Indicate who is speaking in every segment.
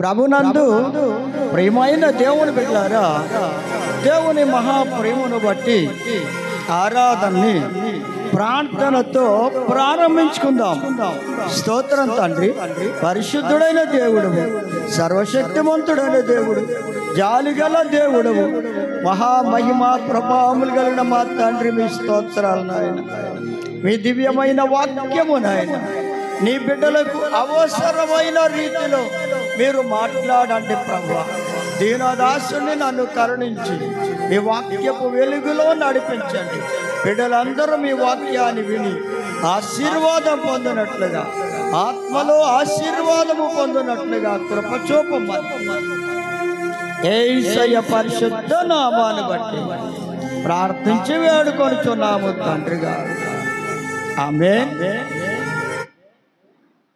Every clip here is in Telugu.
Speaker 1: ప్రభునందు ప్రియమైన దేవుని బిడ్డలారా, దేవుని మహాప్రేమను బట్టి ఆరాధనని ప్రార్థనతో ప్రారంభించుకుందాం. స్తోత్రం తండ్రి, పరిశుద్ధుడైన దేవుడు, సర్వశక్తిమంతుడైన దేవుడు, జాలిగల దేవుడు, మహామహిమ ప్రభావములు కలిగిన మా తండ్రి, మీ స్తోత్రాలు నాయన. మీ దివ్యమైన వాక్యము నాయన నీ బిడ్డలకు అవసరమైన రీతిలో మీరు మాట్లాడండి ప్రభువా. దీనదాసుని నన్ను కరుణించి మీ వాక్యపు వెలుగులో నడిపించండి. బిడ్డలందరూ మీ వాక్యాన్ని విని ఆశీర్వాదం పొందినట్లుగా, ఆత్మలో ఆశీర్వాదము పొందినట్లుగా కృప చూపమని యేసయ్య పరిశుద్ధ నామాన్ని బట్టి ప్రార్థించి వేడుకొనుచున్నాము తండ్రి గారు. ఆమేన్.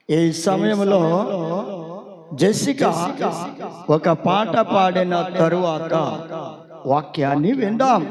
Speaker 1: ఈ సమయంలో జెసికా ఒక పాట పాడిన తరువాత వాక్యాన్ని విందాం.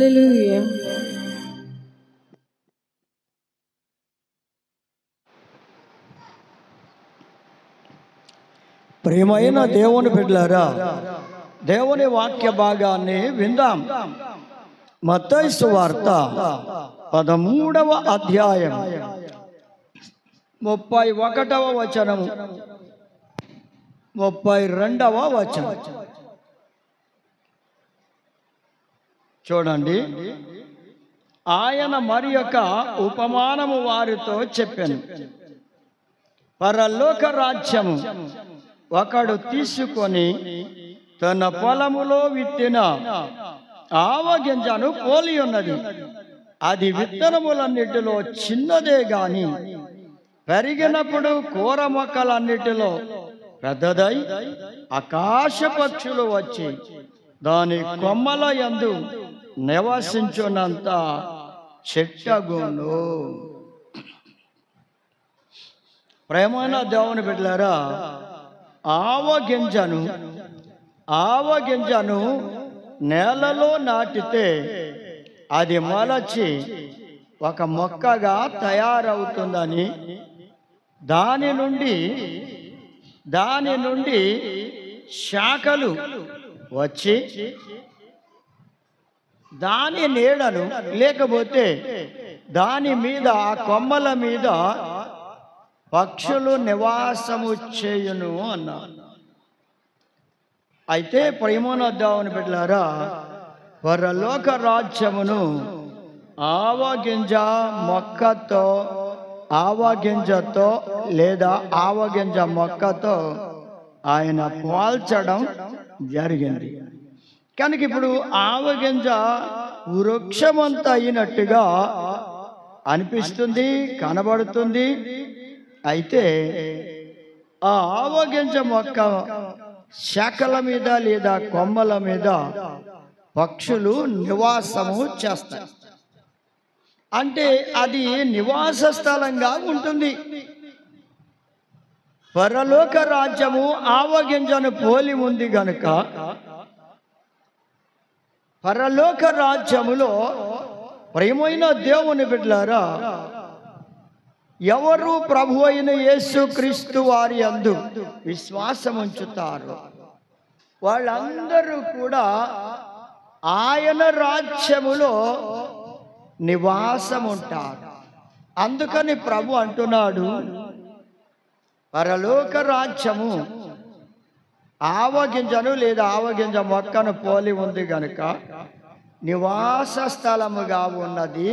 Speaker 2: హల్లెలూయా.
Speaker 1: ప్రియమైన దేవుని బిడ్డలారా, దేవుని వాక్య భాగాన్ని విందాం. మత్తయి సువార్త 13వ అధ్యాయం 31వ వచనము 32వ వచనం చూడండి. ఆయన మరి యొక్క ఉపమానము వారితో చెప్పాను. పరలోక రాజ్యము ఒకడు తీసుకొని తన పొలములో విత్తిన ఆవగింజను పోలి ఉన్నది. అది విత్తనములన్నిటిలో చిన్నదే గాని పెరిగినప్పుడు కూర మొక్కలన్నిటిలో పెద్దదై ఆకాశ పక్షులు వచ్చి దాని కొమ్మల యందు నివసించున్నంత చెట్టగును. ప్రేమైన దేవుని బిడ్డలారా, ఆవగింజను నేలలో నాటితే అది మొలచి ఒక మొక్కగా తయారవుతుందని, దాని నుండి శాఖలు వచ్చి దాని నీడను లేకపోతే దాని మీద ఆ కొమ్మల మీద పక్షులు నివాసము చేయును అన్నారు. అయితే ప్రేమన దేవుని బిడ్డలారా, పరలోక రాజ్యమును ఆవగింజతో లేదా ఆవగింజ మొక్కతో ఆయన పోల్చడం జరిగింది. కనుక ఇప్పుడు ఆవగింజ వృక్షమంతా అయినట్టుగా అనిపిస్తుంది, కనబడుతుంది. అయితే ఆ ఆవగింజ మొక్క శాఖల మీద లేదా కొమ్మల మీద పక్షులు నివాసము చేస్తాయి. అంటే అది నివాస స్థలంగా ఉంటుంది. పరలోక రాజ్యము ఆవగింజను పోలి ఉంది గనుక పరలోక రాజ్యములో ప్రియమైన దేవుని బిడ్డలారా, ఎవరు ప్రభు అయిన యేసుక్రీస్తు వారి యందు విశ్వాసం ఉంచుతారో వాళ్ళందరూ కూడా ఆయన రాజ్యములో నివాసం ఉంటారు. అందుకని ప్రభు అంటున్నాడు, పరలోక రాజ్యము ఆవగింజను లేదా ఆవగింజ మొక్కను పోలి ఉంది గనుక నివాస స్థలముగా ఉన్నది.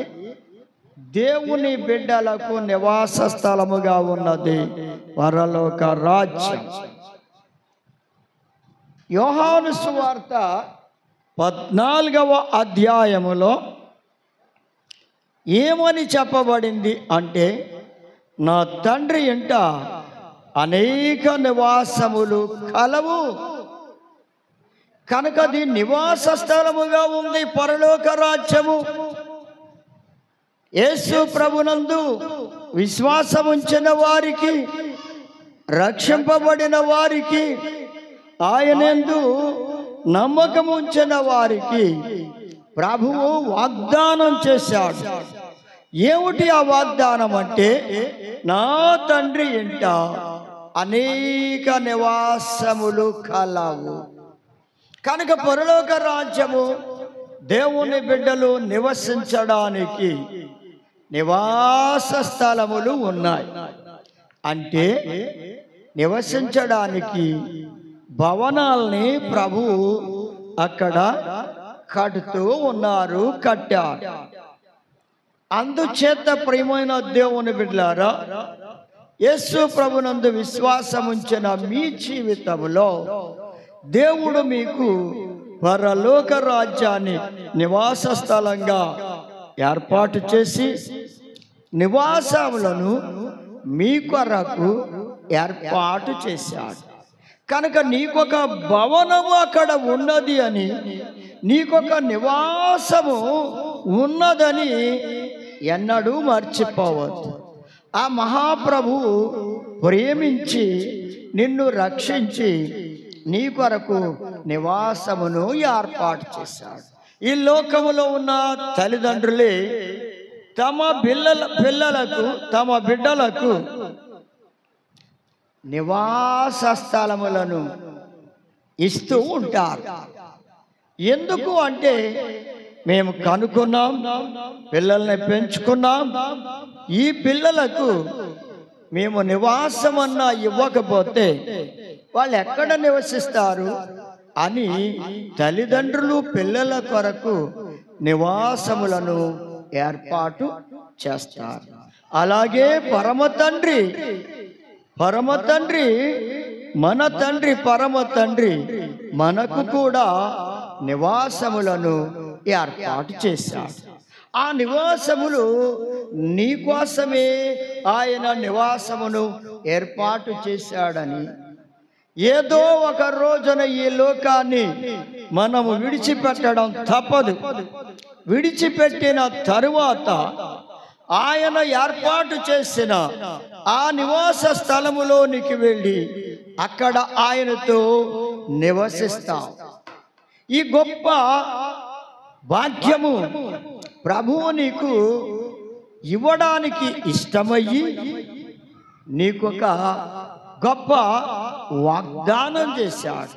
Speaker 1: దేవుని బిడ్డలకు నివాస స్థలముగా ఉన్నది పరలోక రాజ్యం. యోహాను సువార్త 14వ అధ్యాయములో ఏమని చెప్పబడింది అంటే, నా తండ్రి ఇంట అనేక నివాసములు కలవు, కనుక అది నివాస స్థలముగా ఉంది పరలోక రాజ్యము. యేసు ప్రభునందు విశ్వాసం ఉంచిన వారికి, రక్షింపబడిన వారికి, ఆయనందు నమ్మకం ఉంచిన వారికి ప్రభువు వాగ్దానం చేశాడు. ఏమిటి ఆ వాగ్దానం అంటే, నా తండ్రి ఇంట అనేక నివాసములు కలవు. కనుక పరలోక రాజ్యము దేవుని బిడ్డలు నివసించడానికి నివాస స్థలములు ఉన్నాయి. అంటే నివసించడానికి భవనాల్ని ప్రభు అక్కడ కడుతూ ఉన్నారు, కట్టారు. అందుచేత ప్రియమైన దేవుని బిడ్డలారా, యేసు ప్రభునందు విశ్వాసం ఉంచిన మీ జీవితంలో దేవుడు మీకు పరలోక రాజ్యాన్ని నివాస స్థలంగా ఏర్పాటు చేసి నివాసములను మీ కొరకు ఏర్పాటు చేశాడు. కనుక నీకొక భవనము అక్కడ ఉన్నది అని, నీకొక నివాసము ఉన్నదని ఎన్నడూ మర్చిపోవద్దు. ఆ మహాప్రభువు ప్రేమించి నిన్ను రక్షించి నీ కొరకు నివాసమును ఏర్పాటు చేశాడు. ఈ లోకములో ఉన్న తల్లిదండ్రులే తమ పిల్లలకు తమ బిడ్డలకు నివాస స్థలములను ఇస్తూ ఉంటారు. ఎందుకు అంటే మేము కనుక్కున్నాం, పిల్లల్ని పెంచుకున్నాం, ఈ పిల్లలకు మేము నివాసమన్నా ఇవ్వకపోతే వాళ్ళు ఎక్కడ నివసిస్తారు అని తల్లిదండ్రులు పిల్లల కొరకు నివాసములను ఏర్పాటు చేస్తారు. అలాగే పరమ తండ్రి మన తండ్రి పరమ తండ్రి మనకు కూడా నివాసములను ఏర్పాటు చేశాడు. ఆ నివాసములు నీకోసమే ఆయన నివాసమును ఏర్పాటు చేశాడని, ఏదో ఒక రోజున ఈ లోకాన్ని మనము విడిచిపెట్టడం తప్పదు. విడిచిపెట్టిన తరువాత ఆయన ఏర్పాటు చేసిన ఆ నివాస స్థలములోనికి వెళ్ళి అక్కడ ఆయనతో నివసిస్తాం. ఈ గొప్ప భాగ్యము ప్రభువు నీకు ఇవ్వడానికి ఇష్టమయ్యి నీకొక గొప్ప వాగ్దానం చేశాడు.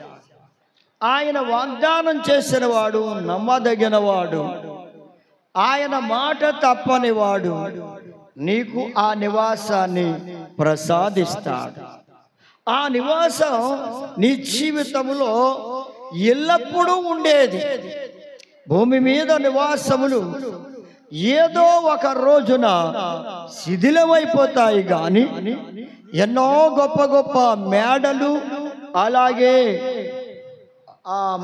Speaker 1: ఆయన వాగ్దానం చేసిన వాడు నమ్మదగిన వాడు, ఆయన మాట తప్పని వాడు. నీకు ఆ నివాసాన్ని ప్రసాదిస్తాడు. ఆ నివాసం నీ జీవితంలో ఎల్లప్పుడూ ఉండేది. భూమి మీద నివాసములు ఏదో ఒక రోజున శిథిలమైపోతాయి, కానీ ఎన్నో గొప్ప గొప్ప మేడలు, అలాగే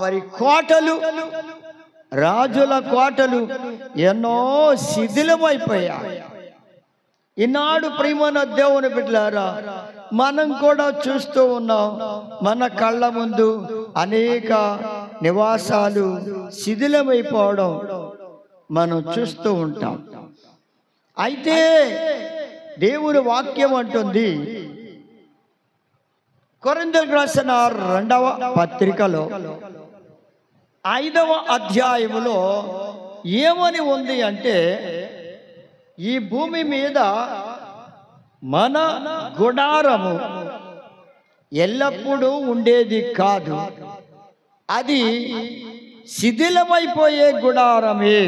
Speaker 1: మరి కోటలు, రాజుల కోటలు ఎన్నో శిథిలమైపోయాయి. ఈనాడు ప్రియమైన దేవుని బిడ్డలారా, మనం కూడా చూస్తూ ఉన్నాం. మన కళ్ళ ముందు అనేక నివాసాలు శిథిలమైపోవడం మనం చూస్తూ ఉంటాం. అయితే దేవుని వాక్యం అంటుంది, కొరింథీయులకు రాసిన 2వ పత్రికలో 5వ అధ్యాయములో ఏమని ఉంది అంటే, ఈ భూమి మీద మన గుడారము ఎల్లప్పుడూ ఉండేది కాదు, అది శిథిలమైపోయే గుడారమే.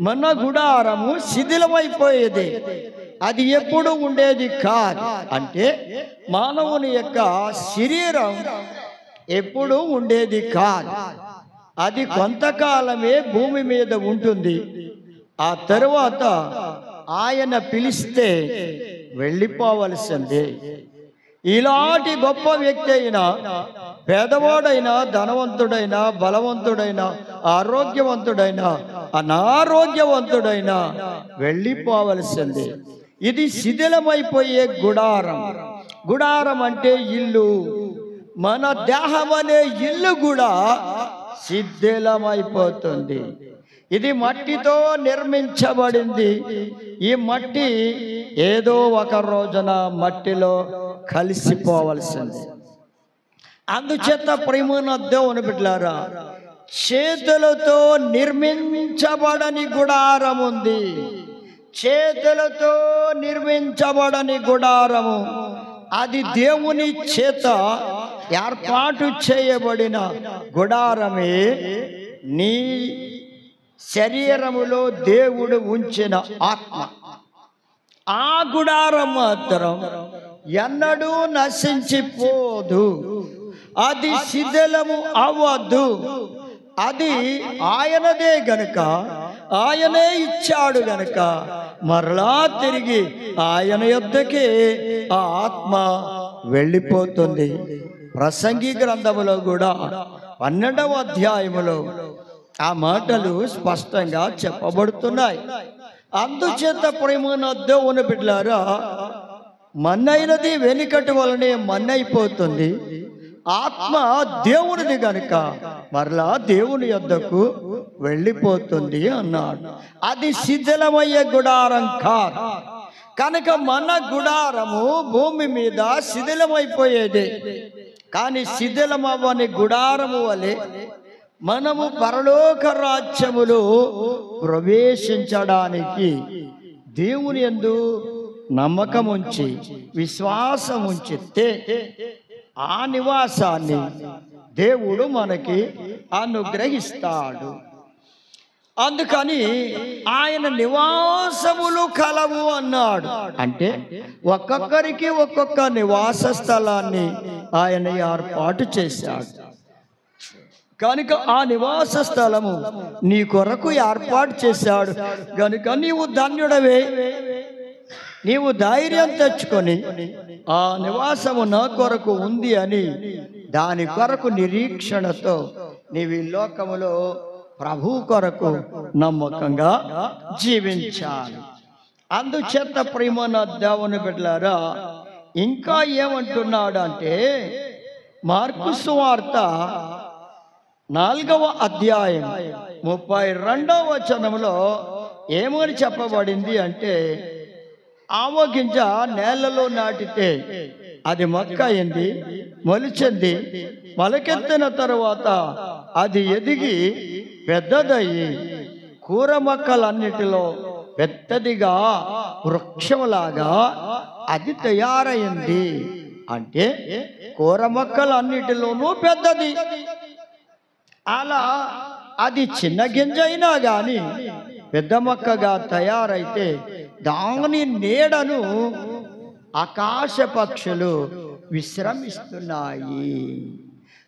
Speaker 1: మన గుడారము శిథిలమైపోయేది, అది ఎప్పుడు ఉండేది కాదు. అంటే మానవుని యొక్క శరీరం ఎప్పుడు ఉండేది కాదు, అది కొంతకాలమే భూమి మీద ఉంటుంది. ఆ తరువాత ఆయన పిలిస్తే వెళ్ళిపోవలసిందే. ఇలాంటి గొప్ప వ్యక్తి అయినా, పేదవాడైనా, ధనవంతుడైనా, బలవంతుడైనా, ఆరోగ్యవంతుడైనా, అనారోగ్యవంతుడైనా వెళ్ళిపోవలసిందే. ఇది శిథిలమైపోయే గుడారం. గుడారం అంటే ఇల్లు. మన దేహం అనే ఇల్లు కూడా శిథిలమైపోతుంది. ఇది మట్టితో నిర్మించబడింది. ఈ మట్టి ఏదో ఒక రోజున మట్టిలో కలిసిపోవలసింది. అందుచేత ప్రియమైన దేవుని బిడ్డలారా, చేతులతో నిర్మించబడని గుడారం ఉంది. చేతులతో నిర్మించబడని గుడారము, అది దేవుని చేత ఏర్పాటు చేయబడిన గుడారమే. నీ శరీరములో దేవుడు ఉంచిన ఆత్మ. ఆ గుడారం మాత్రం ఎన్నడూ నశించిపోదు, అది శిథిలము అవ్వదు. అది ఆయనదే గనుక, ఆయనే ఇచ్చాడు గనుక మరలా తిరిగి ఆయన యొద్దకే ఆ ఆత్మ వెళ్ళిపోతుంది. ప్రసంగి గ్రంథములో కూడా 12వ అధ్యాయములో ఆ మాటలు స్పష్టంగా చెప్పబడుతున్నాయి. అందుచేత ప్రియమైన దేవుని బిడ్డలారా, మన్నైనది వెనుకటి వలనే మన్నైపోతుంది. ఆత్మ దేవునిది గనుక మరలా దేవుని యొద్దకు వెళ్ళిపోతుంది అన్నాడు. అది శిథిలమయ్యే గుడారం కాదు కనుక మన గుడారము భూమి మీద శిథిలమైపోయేది. కానీ శిథిలమవ్వని గుడారము వలె మనము పరలోక రాజ్యములో ప్రవేశించడానికి దేవుని యందు నమ్మకం ఉంచి విశ్వాసం ఉంచితే ఆ నివాసాన్ని దేవుడు మనకి అనుగ్రహిస్తాడు. అందుకని ఆయన నివాసములు కలవు అన్నాడు. అంటే ఒక్కొక్కరికి ఒక్కొక్క నివాస స్థలాన్ని ఆయన ఏర్పాటు చేశాడు. కనుక ఆ నివాస స్థలము నీ కొరకు ఏర్పాటు చేశాడు. కనుక నీవు ధన్యుడవే. నీవు ధైర్యం తెచ్చుకొని ఆ నివాసము నా కొరకు ఉంది అని దాని కొరకు నిరీక్షణతో నీవు ఈ లోకములో ప్రభు కొరకు నమ్మకంగా జీవించాలి. అందుచేత ప్రియమైన దేవుని బిడ్డలారా, ఇంకా ఏమంటున్నాడు అంటే మార్కు సువార్త 4వ అధ్యాయం 32వ వచనంలో ఏమని చెప్పబడింది అంటే, ఆవగింజ నేలలో నాటితే అది మొక్క అయింది, మొలిచింది. మొలకెత్తిన తరువాత అది ఎదిగి పెద్దదయ్యి కూర మొక్కలన్నిటిలో పెద్దదిగా వృక్షంలాగా అది తయారైంది. అంటే కూర మొక్కలన్నిటిలోనూ పెద్దది. అలా అది చిన్న గింజ అయినా కానీ పెద్ద మొక్కగా తయారైతే దాని నీడను ఆకాశ పక్షులు విశ్రమిస్తున్నాయి.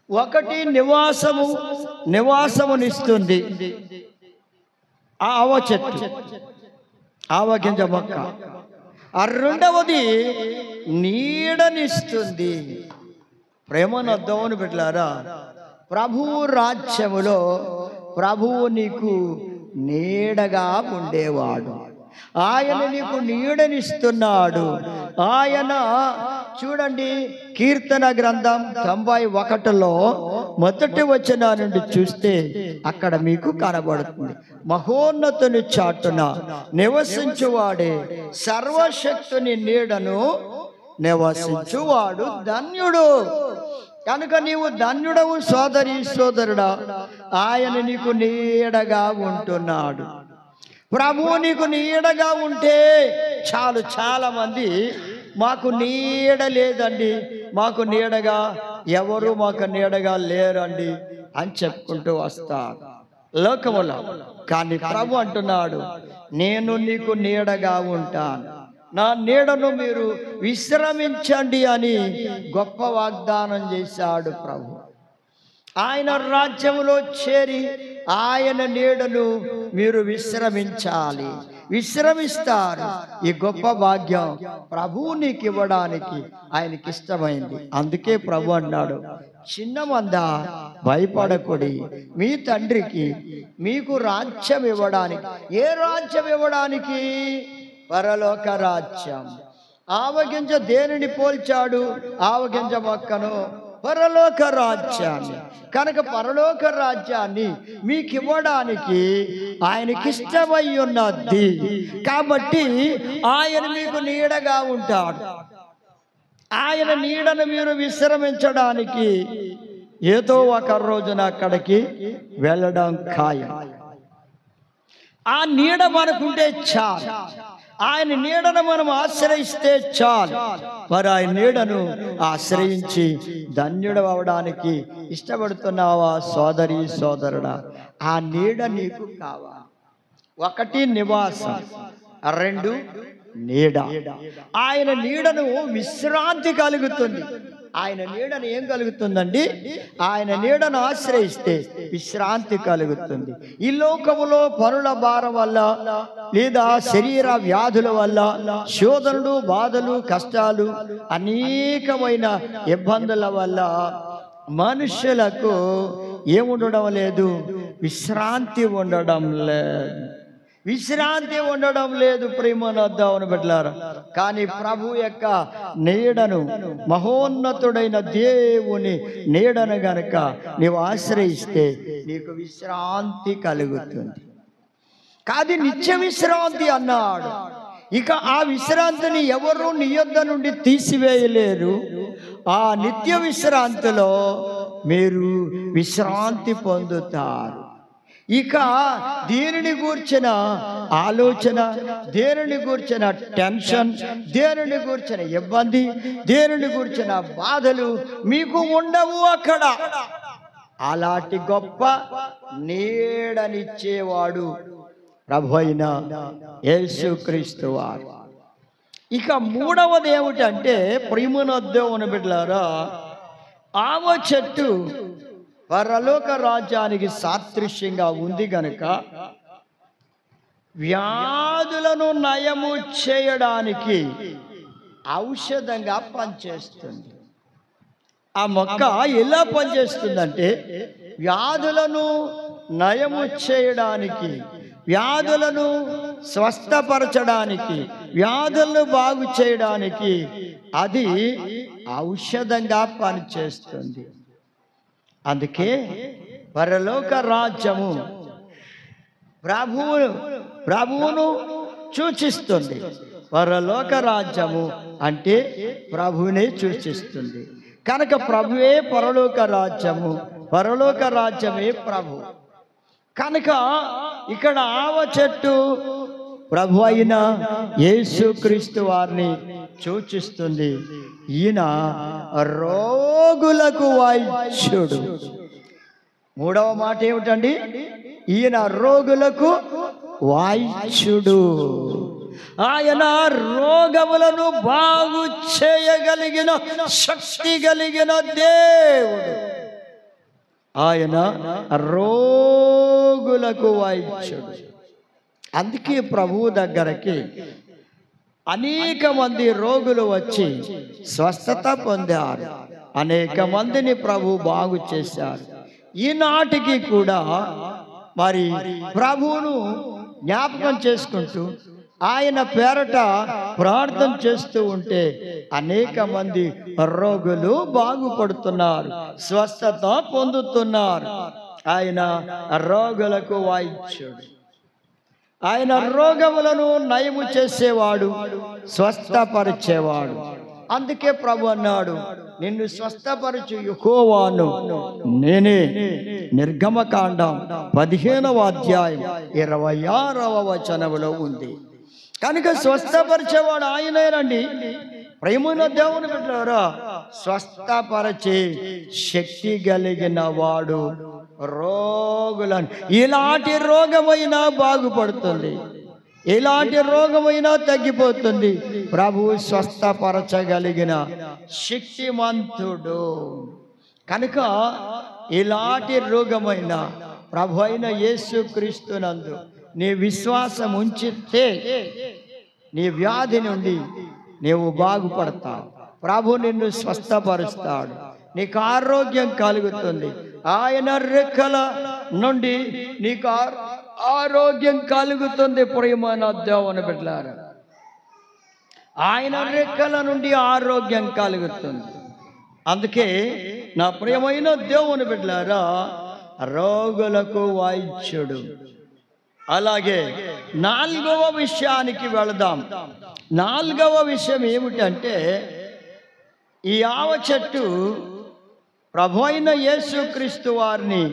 Speaker 1: ఒకటి నివాసమునిస్తుంది ఆవ చెట్టు, ఆవగింజ మొక్క. రెండవది నీడనిస్తుంది. ప్రేమను దేవుని బిడ్డలారా, ప్రభువు రాజ్యములో ప్రభువు నీకు నీడగా ఉండేవాడు. ఆయన నీకు నీడనిస్తున్నాడు. ఆయన చూడండి, కీర్తన గ్రంథం 91లో మొదటి వచనం నుండి చూస్తే అక్కడ మీకు కనబడుతుంది. మహోన్నతుని చాటున నివసించువాడే సర్వశక్తుని నీడను నివసించువాడు ధన్యుడు. కనుక నీవు ధన్యుడవు సోదరి సోదరుడా. ఆయన నీకు నీడగా ఉంటున్నాడు. ప్రభువు నీకు నీడగా ఉంటే చాలు. చాలా మంది మాకు నీడ లేదండి, మాకు నీడగా ఎవరు మాకు నీడగా లేరండి అని చెప్పుకుంటూ వస్తారు లోకములో. కానీ ప్రభు అంటున్నాడు, నేను నీకు నీడగా ఉంటాను, నా నీడను మీరు విశ్రమించండి అని గొప్ప వాగ్దానం చేశాడు ప్రభు. ఆయన రాజ్యములో చేరి ఆయన నీడను మీరు విశ్రమించాలి, విశ్రమిస్తారు. ఈ గొప్ప భాగ్యం ప్రభువు నీకు ఇవ్వడానికి ఆయనకి ఇష్టమైంది. అందుకే ప్రభు అన్నాడు, చిన్న మంద భయపడకుడి, మీ తండ్రికి మీకు రాజ్యం ఇవ్వడానికి. ఏ రాజ్యం ఇవ్వడానికి? పరలోక రాజ్యం. ఆవగింజ దేనిని పోల్చాడు? ఆవగింజ మొక్కను, పరలోక రాజ్యాన్ని. కనుక పరలోక రాజ్యాన్ని మీకు ఇవ్వడానికి ఆయనకి ఇష్టమై ఉన్నది. కాబట్టి ఆయన మీకు నీడగా ఉంటాడు. ఆయన నీడను మీరు విశ్రమించడానికి ఏదో ఒక రోజున అక్కడికి వెళ్ళడం ఖాయం. ఆ నీడ మనకుంటే చాలు. ఆయన నీడను మనం ఆశ్రయిస్తే చాలు. మరి ఆయన నీడను ఆశ్రయించి ధన్యుడు అవడానికి ఇష్టపడుతున్నావా సోదరి సోదరుడా? ఆ నీడ నీకు కావాలి. ఒకటి నివాసం, రెండు నీడ. ఆయన నీడను విశ్రాంతి కలుగుతుంది. ఆయన నీడను ఏం కలుగుతుందండి? ఆయన నీడను ఆశ్రయిస్తే విశ్రాంతి కలుగుతుంది. ఈ లోకములో పనుల భారం వల్ల లేదా శరీర వ్యాధుల వల్ల శోధనలు, బాధలు, కష్టాలు, అనేకమైన ఇబ్బందుల వల్ల మనుషులకు ఏముండడం లేదు? విశ్రాంతి ఉండడం లేదు. విశ్రాంతి ఉండడం లేదు ప్రేమను దేవుని బిడ్డలారా. కానీ ప్రభు యొక్క నీడను, మహోన్నతుడైన దేవుని నీడను గనక నీవు ఆశ్రయిస్తే నీకు విశ్రాంతి కలుగుతుంది. కాదు నిత్య విశ్రాంతి అన్నాడు. ఇక ఆ విశ్రాంతిని ఎవరు నీ యొద్ద నుండి తీసివేయలేరు. ఆ నిత్య విశ్రాంతిలో మీరు విశ్రాంతి పొందుతారు. ఇక దేనిని గూర్చిన ఆలోచన, దేనిని గూర్చిన టెన్షన్, దేనిని గూర్చిన ఇబ్బంది, దేనిని గూర్చిన బాధలు మీకు ఉండవు అక్కడ. అలాంటి గొప్ప నీడనిచ్చేవాడు ప్రభు అయిన యేసుక్రీస్తు వారు. ఇక మూడవది ఏమిటంటే, ప్రియమైన దేవుని బిడ్డలారా, ఆవ చెట్టు పరలోక రాజ్యానికి సాదృశ్యంగా ఉంది గనుక వ్యాధులను నయము చేయడానికి ఔషధంగా పనిచేస్తుంది. ఆ మొక్క ఎలా పనిచేస్తుందంటే, వ్యాధులను నయము చేయడానికి, వ్యాధులను స్వస్థపరచడానికి, వ్యాధులను బాగు చేయడానికి అది ఔషధంగా పనిచేస్తుంది. అందుకే పరలోక రాజ్యము ప్రభువును సూచిస్తుంది. పరలోక రాజ్యము అంటే ప్రభువునే సూచిస్తుంది కనుక ప్రభువే పరలోక రాజ్యము, పరలోక రాజ్యమే ప్రభు. కనుక ఇక్కడ ఆవ చెట్టు ప్రభు అయిన యేసుక్రీస్తు వారిని సూచిస్తుంది. ఈయన రోగులకు వైద్యుడు. మూడవ మాట ఏమిటండి? ఈయన రోగులకు వైద్యుడు. ఆయన రోగములను బాగు చేయగలిగిన శక్తి కలిగిన దేవుడు. ఆయన రోగులకు వైద్యుడు. అందుకే ప్రభువు దగ్గరకి అనేక మంది రోగులు వచ్చి స్వస్థత పొందారు. అనేక మందిని ప్రభు బాగు చేశారు. ఈనాటికి కూడా మరి ప్రభువును జ్ఞాపకం చేసుకుంటూ ఆయన పేరట ప్రార్థన చేస్తూ ఉంటే అనేక మంది రోగులు బాగుపడుతున్నారు, స్వస్థత పొందుతున్నారు. ఆయన రోగులకు వైద్యుడు. ఆయన రోగములను నయము చేసేవాడు, స్వస్థపరిచేవాడు. అందుకే ప్రభు అన్నాడు, నిన్ను స్వస్థపరచు యెహోవాను నేనే. నిర్గమకాండం 15వ అధ్యాయం 26వ వచనములో ఉంది. కనుక స్వస్థపరిచేవాడు ఆయనేనండి. ప్రేమైన దేవుని బిడ్డలారా, స్వస్థపరిచే శక్తి కలిగిన వాడు రోగులను. ఇలాంటి రోగమైనా బాగుపడుతుంది, ఎలాంటి రోగమైనా తగ్గిపోతుంది. ప్రభు స్వస్థపరచగలిగిన శక్తిమంతుడు. కనుక ఇలాంటి రోగమైన ప్రభు అయిన యేసుక్రీస్తునందు నీ విశ్వాసం ఉంచితే నీ వ్యాధి నుండి నీవు బాగుపడతావు. ప్రభు నిన్ను స్వస్థపరుస్తాడు, నీకు ఆరోగ్యం కలుగుతుంది. ఆయన రెక్కల నుండి నీకు ఆరోగ్యం కలుగుతుంది. ప్రియమైన దేవుని బిడ్డలారా, ఆయన రెక్కల నుండి ఆరోగ్యం కలుగుతుంది. అందుకే నా ప్రియమైన దేవుని బిడ్డలారా, రోగులకు వైద్యుడు. అలాగే 4వ విషయానికి వెళదాం. 4వ విషయం ఏమిటంటే, ఈ ఆవ చెట్టు ప్రభు అయిన యేసుక్రీస్తు వారిని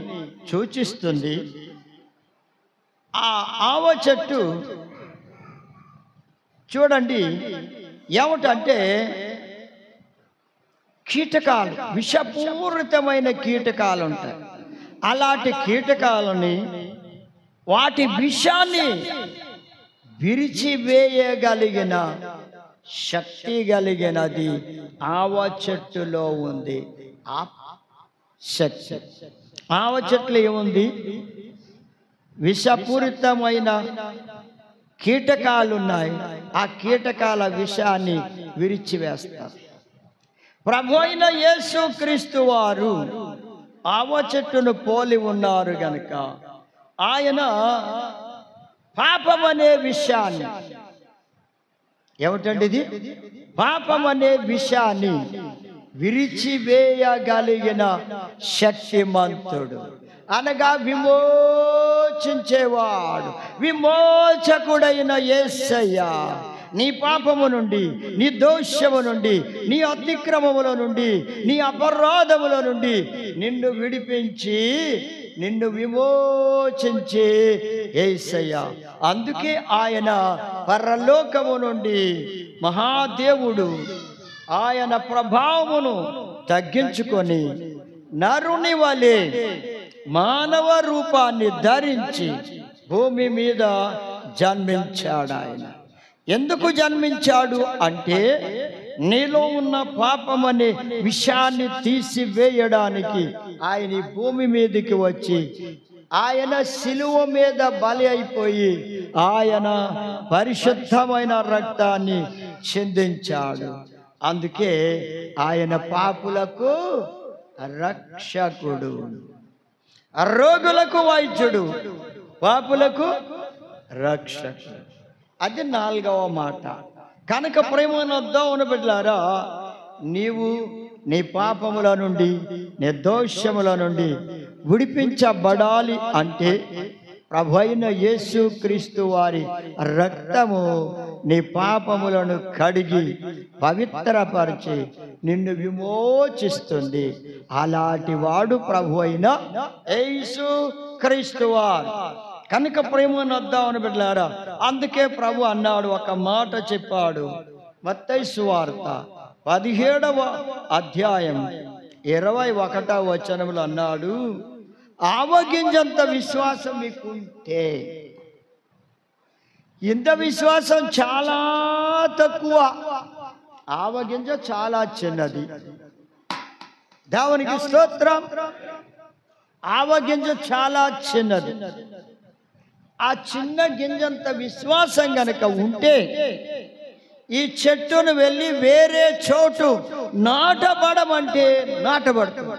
Speaker 1: సూచిస్తుంది. ఆ ఆవ చెట్టు చూడండి ఏమిటంటే, కీటకాలు, విషపూరితమైన కీటకాలు ఉంటాయి. అలాంటి కీటకాలని, వాటి విషాన్ని విరిచివేయగలిగిన శక్తి కలిగినది ఆవ చెట్టులో ఉంది. ఆ శక్తి ఆవ చెట్లు ఏముంది? విషపూరితమైన కీటకాలు ఉన్నాయి. ఆ కీటకాల విషాన్ని విరిచివేస్తారు. ప్రభు అయిన యేసుక్రీస్తు వారు ఆవ చెట్టును పోలి ఉన్నారు గనుక ఆయన పాపం అనే విషయాన్ని, ఏమిటండి ఇది? పాపం అనే విషయాన్ని విరిచివేయగలిగిన శక్తిమంతుడు, అనగా విమోచించేవాడు, విమోచకుడైన యేసయ్య నీ పాపము నుండి, నీ దోషము నుండి, నీ అతిక్రమముల నుండి, నీ అపరాధముల నుండి నిన్ను విడిపించి నిన్ను విమోచించే యేసయ్య. అందుకే ఆయన పరలోకము నుండి మహాదేవుడు ఆయన ప్రభావమును తగ్గించుకొని నరుని వలె మానవ రూపాన్ని ధరించి భూమి మీద జన్మించాడు. ఆయన ఎందుకు జన్మించాడు అంటే నీలో ఉన్న పాపమనే విషయాన్ని తీసివేయడానికి ఆయన ఈ భూమి మీదకి వచ్చి ఆయన శిలువ మీద బలి అయిపోయి ఆయన పరిశుద్ధమైన రక్తాన్ని చిందించాడు. అందుకే ఆయన పాపులకు రక్షకుడు, రోగులకు వైద్యుడు, పాపులకు రక్షకుడు. అది 4వ మాట. కనుక ప్రేమనొద్దామని బిడ్డలారా, నీవు నీ పాపముల నుండి, నీ దోషముల నుండి విడిపించబడాలి అంటే ప్రభువైన యేసుక్రీస్తు వారి రక్తము నీ పాపములను కడిగి పవిత్రపరిచి నిన్ను విమోచిస్తుంది. అలాంటి వాడు ప్రభువైన యేసుక్రీస్తు వారు. కనుక ప్రేమనొద్దామని బిడ్డలారా, అందుకే ప్రభు అన్నాడు, ఒక మాట చెప్పాడు. మత్తయి సువార్త 17వ అధ్యాయం 21వ వచనములు అన్నాడు, ఆవగింజంత విశ్వాసం మీకుంటే. ఇంత విశ్వాసం చాలా తక్కువ. ఆవగింజ చాలా చిన్నది. దేవునికి స్తోత్రం. ఆవగింజ చాలా చిన్నది. ఆ చిన్న గింజంత విశ్వాసం గనక ఉంటే ఈ చెట్టును వెళ్ళి వేరే చోటు నాటబడమంటే నాటబడుతుంది.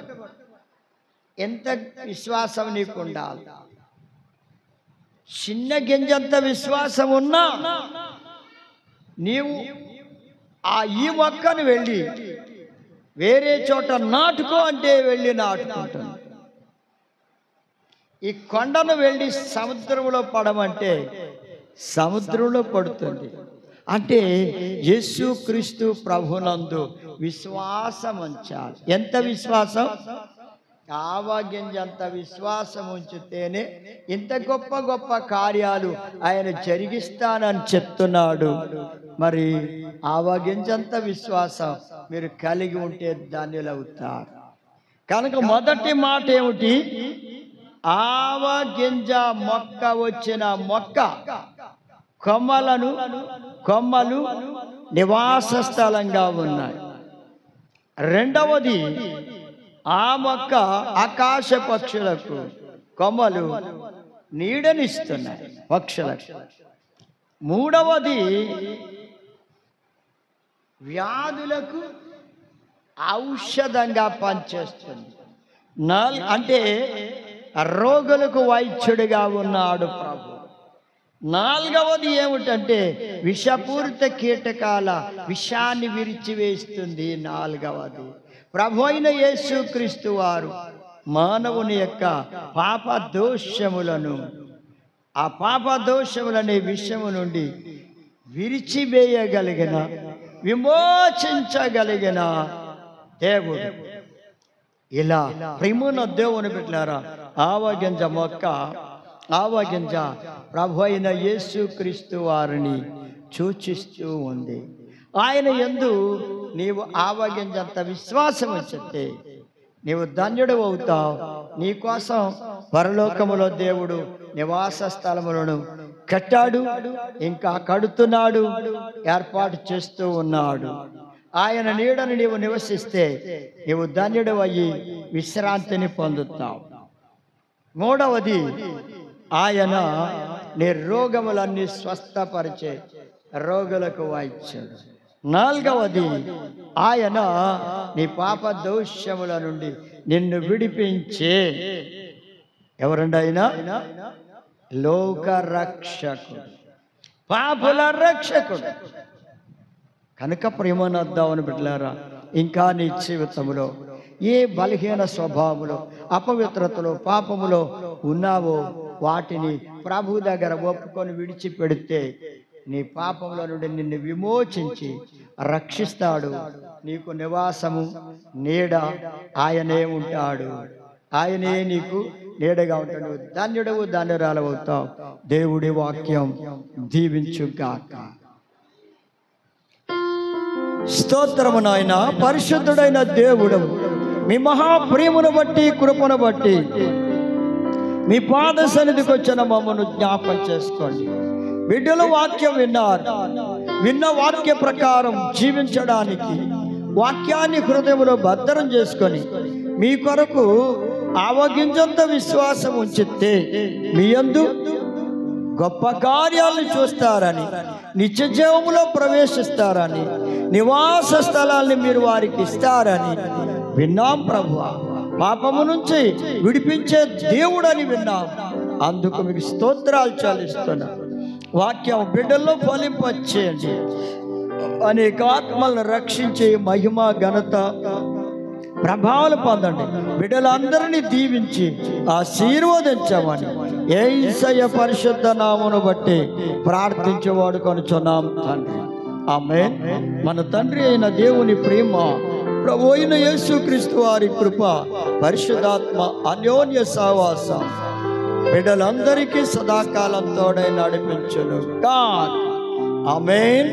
Speaker 1: ఎంత విశ్వాసం నీకు ఉండాలి? చిన్న గింజంత విశ్వాసం ఉన్నా నీవు ఈ మొక్కను వెళ్ళి వేరే చోట నాటుకో అంటే వెళ్ళి నాటుకుంటుంది. ఈ కొండను వెళ్ళి సముద్రంలో పడమంటే సముద్రంలో పడుతుంది. అంటే యేసుక్రీస్తు ప్రభునందు విశ్వాసం ఉంచాలి. ఎంత విశ్వాసం? ఆవగింజంత విశ్వాసం ఉంచితేనే ఇంత గొప్ప గొప్ప కార్యాలు ఆయన జరిగిస్తానని చెప్తున్నాడు. మరి ఆవగింజంత విశ్వాసం మీరు కలిగి ఉంటే ధన్యులవుతారు. కనుక మొదటి మాట ఏమిటి? ఆవగింజ మొక్క వచ్చిన మొక్క కొమ్మలు నివాస స్థలంగా ఉన్నాయి. రెండవది, ఆ మొక్క ఆకాశ పక్షులకు కొమ్మలు నీడనిస్తున్నాయి పక్షులకు. మూడవది, వ్యాధులకు ఔషధంగా పనిచేస్తుంది. అంటే రోగులకు వైద్యుడిగా ఉన్నాడు ప్రభు. నాలుగవది ఏమిటంటే విషపూరిత కీటకాల విషాన్ని విరిచివేస్తుంది. నాలుగవది, ప్రభు అయిన యేసుక్రీస్తు వారు మానవుని యొక్క పాప దోషములను, ఆ పాప దోషములనే విషయము నుండి విరిచివేయగలిగిన, విమోచించగలిగిన దేవుడు. ఇలా ప్రేమను దేవుని బిడ్డలారా, ఆవగింజ మొక్క, ఆవగింజ ప్రభు అయిన యేసుక్రీస్తు వారిని సూచిస్తూ ఉంది. ఆయన యందు నీవు ఆవగింజంత విశ్వాసం ఉంచితే నీవు ధన్యుడు అవుతావు. నీకోసం పరలోకములో దేవుడు నివాస స్థలములను కట్టాడు, ఇంకా కడుతున్నాడు, ఏర్పాటు చేస్తూ ఉన్నాడు. ఆయన నీడను నీవు నివసిస్తే నీవు ధన్యుడు అయ్యి విశ్రాంతిని పొందుతావు. మూడవది, ఆయన నీ రోగములన్నీ స్వస్థపరిచే రోగులకు వైద్యుడు. నాలుగవది, ఆయన నీ పాప దోషముల నుండి నిన్ను విడిపించే ఎవరండి? ఆయన లోక రక్షకుడు, పాపుల రక్షకుడు. కనుక ప్రేమనొద్దామని బిడ్డలారా, ఇంకా నీ జీవితంలో ఏ బలహీన స్వభావములో, అపవిత్రతలో, పాపములో ఉన్నావో వాటిని ప్రభు దగ్గర ఒప్పుకొని విడిచిపెడితే నీ పాపంలో నుండి నిన్ను విమోచించి రక్షిస్తాడు. నీకు నివాసము నీడ ఆయనే ఉంటాడు. ఆయనే నీకు నీడగా ఉంటాడు. ధన్యుడవు ధన్యురాలవుతావు. దేవుడి వాక్యం దీవించుగాక. స్తోత్రము నాయన. పరిశుద్ధుడైన దేవుడు, మీ మహాప్రేమను బట్టి కృపను బట్టి మీ పాద సన్నిధికి వచ్చిన మమ్మను జ్ఞాపకం చేసుకోండి. బిడ్డలు వాక్యం విన్నారు. విన్న వాక్య ప్రకారం జీవించడానికి వాక్యాన్ని హృదయంలో భద్రం చేసుకొని మీ కొరకు ఆవగింజంత విశ్వాసం ఉంచితే మీ యందు గొప్ప కార్యాలను చూస్తారని, నిత్య జీవములో ప్రవేశిస్తారని, నివాస స్థలాల్ని మీరు వారికి ఇస్తారని విన్నాం ప్రభువా. పాపము నుంచి విడిపించే దేవుడని విన్నాం. అందుకు మీకు స్తోత్రాలు చెల్లిస్తున్నాం. వాక్యం బిడ్డల్లో ఫలింపచేయండి. అనేక ఆత్మలను రక్షించే మహిమ ఘనత ప్రభావాలు పొందండి. బిడ్డలందరినీ దీవించి ఆశీర్వదించమని యేసయ్య పరిశుద్ధ నామమును బట్టి ప్రార్థించేవాడు కొనుచున్నాం తండ్రి. ఆమేన్. మన తండ్రి అయిన దేవుని ప్రేమ, ప్రభు అయిన యేసుక్రీస్తు వారి కృప, పరిశుద్ధాత్మ అన్యోన్య సహవాసం బిడ్డలందరికీ సదాకాలం తోడై నడిపించును గాక. ఆమేన్.